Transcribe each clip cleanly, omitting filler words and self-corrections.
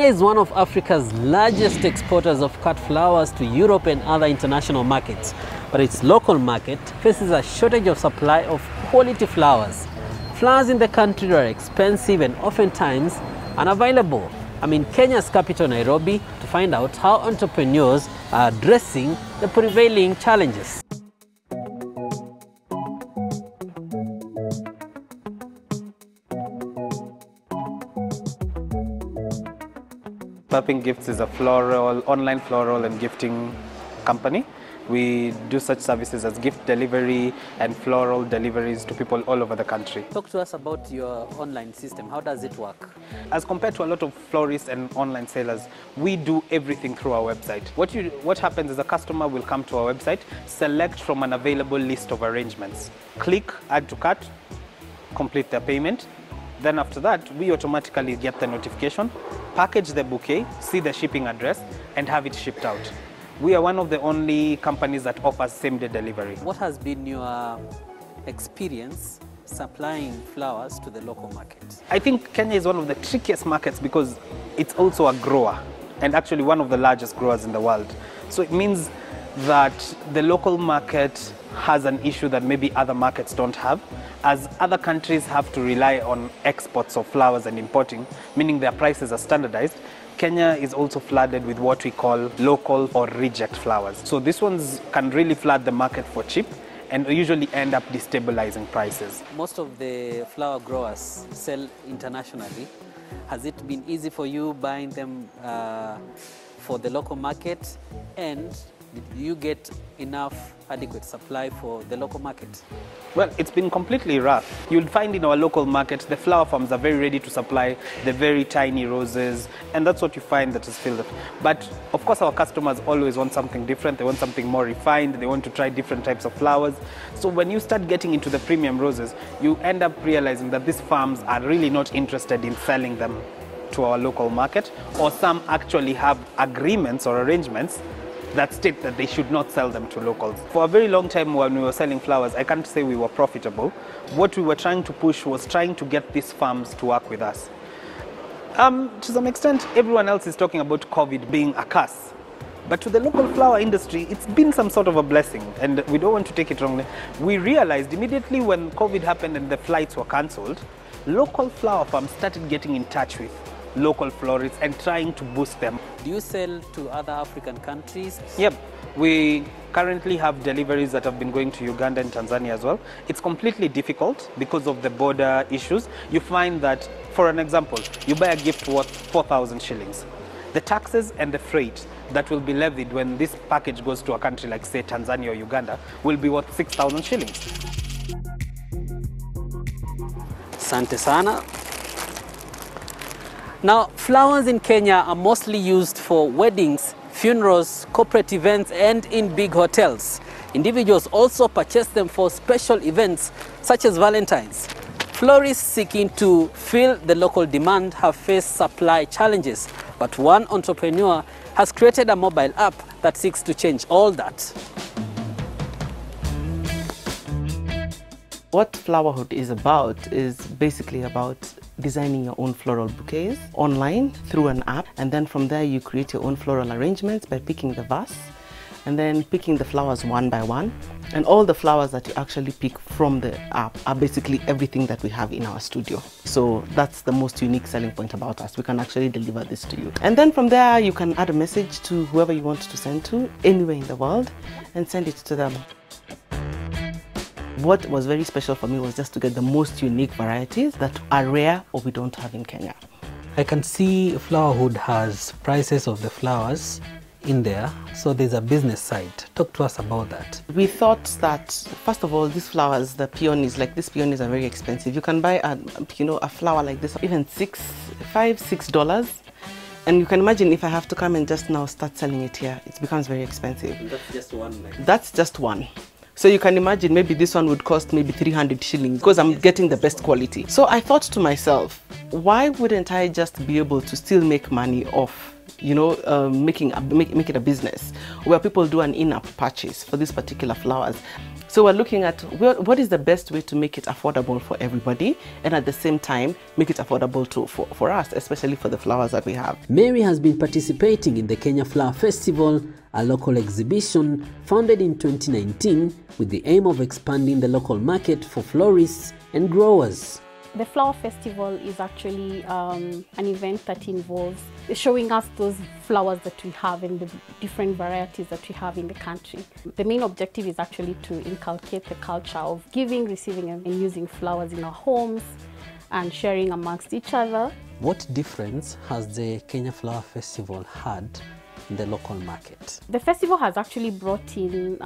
is one of Africa's largest exporters of cut flowers to Europe and other international markets, but its local market faces a shortage of supply of quality flowers. Flowers in the country are expensive and oftentimes unavailable. I'm in Kenya's capital, Nairobi, to find out how entrepreneurs are addressing the prevailing challenges. Papping Gifts is a online floral and gifting company. We do such services as gift delivery and floral deliveries to people all over the country. Talk to us about your online system. How does it work? As compared to a lot of florists and online sellers, we do everything through our website. What happens is a customer will come to our website, select from an available list of arrangements, click Add to Cart, complete their payment. Then after that, we automatically get the notification, package the bouquet, see the shipping address, and have it shipped out. We are one of the only companies that offers same-day delivery. What has been your experience supplying flowers to the local market? I think Kenya is one of the trickiest markets because it's also a grower, and actually one of the largest growers in the world. So it means that the local market has an issue that maybe other markets don't have, as other countries have to rely on exports of flowers and importing, meaning their prices are standardized. Kenya is also flooded with what we call local or reject flowers. So these ones can really flood the market for cheap and usually end up destabilizing prices. Most of the flower growers sell internationally. Has it been easy for you buying them for the local market, and did you get enough adequate supply for the local market? Well, it's been completely rough. You'll find in our local market, the flower farms are very ready to supply the very tiny roses, and that's what you find that is filled up. But of course, our customers always want something different. They want something more refined. They want to try different types of flowers. So when you start getting into the premium roses, you end up realizing that these farms are really not interested in selling them to our local market, or some actually have agreements or arrangements that state that they should not sell them to locals. For a very long time when we were selling flowers, I can't say we were profitable. What we were trying to push was trying to get these farms to work with us. To some extent, everyone else is talking about COVID being a curse. But to the local flower industry, it's been some sort of a blessing, and we don't want to take it wrongly. We realized immediately when COVID happened and the flights were cancelled, local flower farms started getting in touch with local florists and trying to boost them. Do you sell to other African countries? Yep. We currently have deliveries that have been going to Uganda and Tanzania as well. It's completely difficult because of the border issues. You find that, for an example, you buy a gift worth 4,000 shillings. The taxes and the freight that will be levied when this package goes to a country like, say, Tanzania or Uganda will be worth 6,000 shillings. Asante sana. Now, flowers in Kenya are mostly used for weddings, funerals, corporate events, and in big hotels. Individuals also purchase them for special events such as Valentine's. Florists seeking to fill the local demand have faced supply challenges, but one entrepreneur has created a mobile app that seeks to change all that. What Flowerhood is about is basically about designing your own floral bouquets online through an app, and then from there you create your own floral arrangements by picking the vase and then picking the flowers one by one. And all the flowers that you actually pick from the app are basically everything that we have in our studio. So that's the most unique selling point about us. We can actually deliver this to you. And then from there you can add a message to whoever you want to send to anywhere in the world and send it to them. What was very special for me was just to get the most unique varieties that are rare or we don't have in Kenya. I can see Flowerhood has prices of the flowers in there, so there's a business side. Talk to us about that. We thought that, first of all, these flowers, the peonies, like these peonies are very expensive. You can buy a flower like this, even $6. And you can imagine if I have to come and just now start selling it here, it becomes very expensive. And that's just one. That's just one. So you can imagine maybe this one would cost maybe 300 shillings because I'm getting the best quality. So I thought to myself, why wouldn't I just be able to still make money off, make it a business where people do an in-app purchase for these particular flowers. So we're looking at what is the best way to make it affordable for everybody, and at the same time make it affordable for us, especially for the flowers that we have. Mary has been participating in the Kenya Flower Festival, a local exhibition founded in 2019 with the aim of expanding the local market for florists and growers. The Flower Festival is actually an event that involves showing us those flowers that we have and the different varieties that we have in the country. The main objective is actually to inculcate the culture of giving, receiving and using flowers in our homes and sharing amongst each other. What difference has the Kenya Flower Festival had in the local market? The festival has actually brought in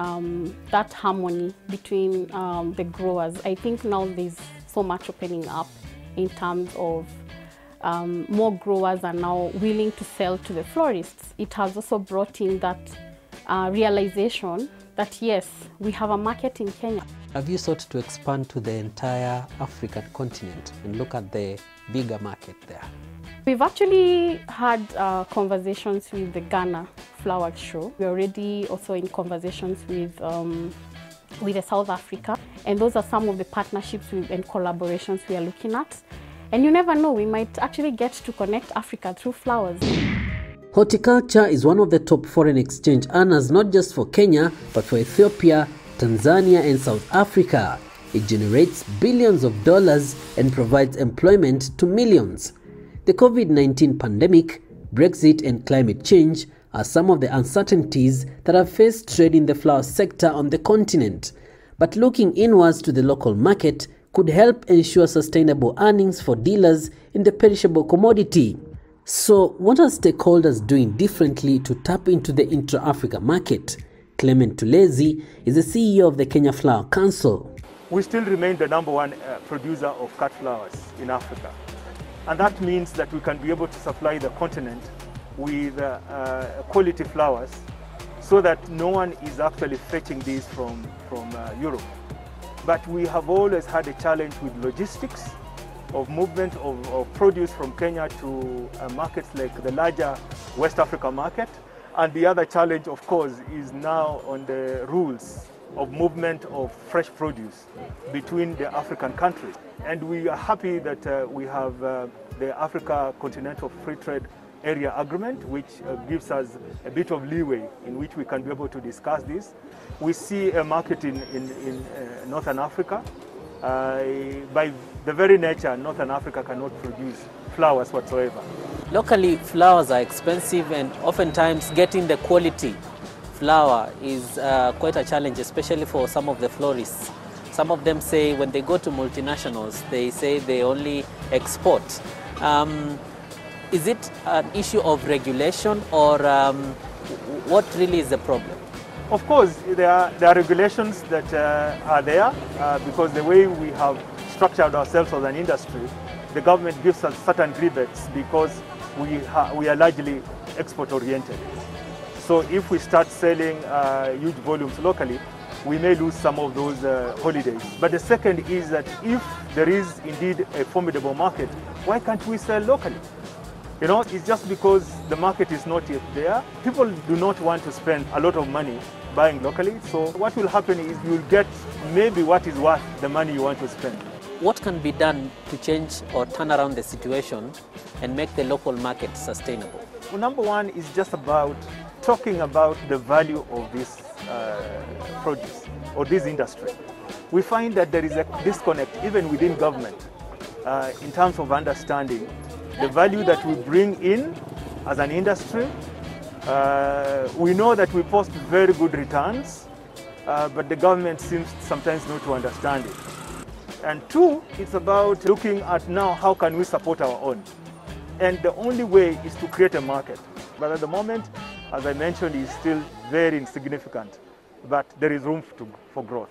that harmony between the growers. I think now there's so much opening up in terms of more growers are now willing to sell to the florists. It has also brought in that realization that yes, we have a market in Kenya. Have you sought to expand to the entire African continent and look at the bigger market there? We've actually had conversations with the Ghana Flower Show. We're already also in conversations with South Africa, and those are some of the partnerships and collaborations we are looking at. And you never know, we might actually get to connect Africa through flowers. Horticulture is one of the top foreign exchange earners, not just for Kenya, but for Ethiopia, Tanzania and South Africa. It generates billions of dollars and provides employment to millions. The COVID-19 pandemic, Brexit and climate change are some of the uncertainties that have faced trade in the flower sector on the continent. But looking inwards to the local market could help ensure sustainable earnings for dealers in the perishable commodity. So what are stakeholders doing differently to tap into the intra-Africa market? Clement Tulezi is the CEO of the Kenya Flower Council. We still remain the #1 producer of cut flowers in Africa. And that means that we can be able to supply the continent with quality flowers so that no one is actually fetching these from Europe. But we have always had a challenge with logistics of movement of produce from Kenya to markets like the larger West Africa market. And the other challenge, of course, is now on the rules of movement of fresh produce between the African countries. And we are happy that we have the Africa Continental Free Trade Area Agreement, which gives us a bit of leeway in which we can be able to discuss this. We see a market in Northern Africa. By the very nature, Northern Africa cannot produce flowers whatsoever. Locally, flowers are expensive, and oftentimes getting the quality flower is quite a challenge, especially for some of the florists. Some of them say when they go to multinationals, they say they only export. Is it an issue of regulation, or what really is the problem? Of course, there are regulations that are there because the way we have structured ourselves as an industry, the government gives us certain rebates because we are largely export-oriented. So if we start selling huge volumes locally, we may lose some of those holidays. But the second is that if there is indeed a formidable market, why can't we sell locally? You know, it's just because the market is not yet there. People do not want to spend a lot of money buying locally. So what will happen is you'll get maybe what is worth the money you want to spend. What can be done to change or turn around the situation and make the local market sustainable? Well, number one is just about talking about the value of this produce or this industry. We find that there is a disconnect even within government in terms of understanding the value that we bring in as an industry. We know that we post very good returns, but the government seems sometimes not to understand it. And two, it's about looking at now how can we support our own. And the only way is to create a market. But at the moment, as I mentioned, it's still very insignificant, but there is room for growth.